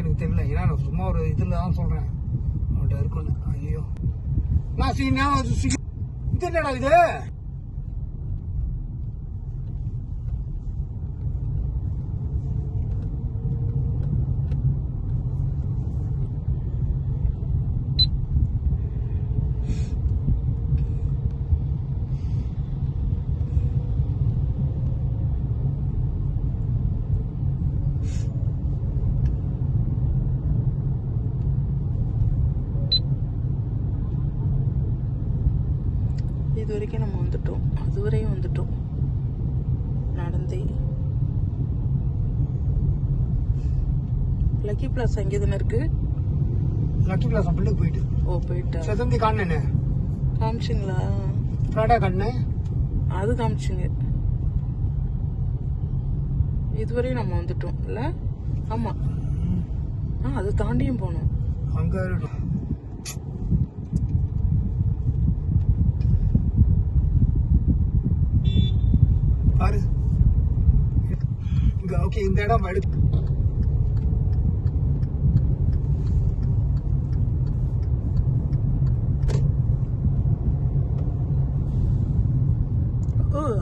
எனக்கு தெரியல. ஏன்னா நான் சும்மா ஒரு இதில் தான் சொல்கிறேன் அவன்கிட்ட இருக்குன்னு. ஐயோ நான் இது என்னடா இது? இது வரைக்கும் நம்ம வந்துட்டோம், அதுவரையும் வந்துட்டோம் நடந்தே. லக்கி பிளாஸ் அங்கே தானே இருக்கு. லக்கி பிளாஸ் பிள்ளைக்கு போயிட்டு போயிட்டா செதந்தி காணனே காமிச்சிங்களா? ப்ராடா கண்ணு அது காமிச்சிங்க. இதுவரையும் நம்ம வந்துட்டோம் இல்ல? ஆமா, அதை தாண்டியும் போனோம். அங்க பாரு. ஓகே, இந்த இடம்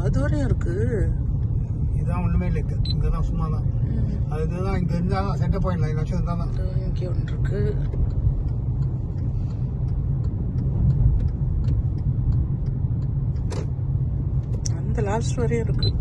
அதுவரையும் இருக்கு. இதான் ஒண்ணுமே இல்லை, இங்கதான் சும்மா தான். அதுதான் இங்க இருந்தாதான் சென்டர் பாயிண்ட் லைன் வச்சு இருந்தாதான். இங்கே ஒன்று இருக்கு. அந்த லாஸ்ட் வரையும் இருக்கு.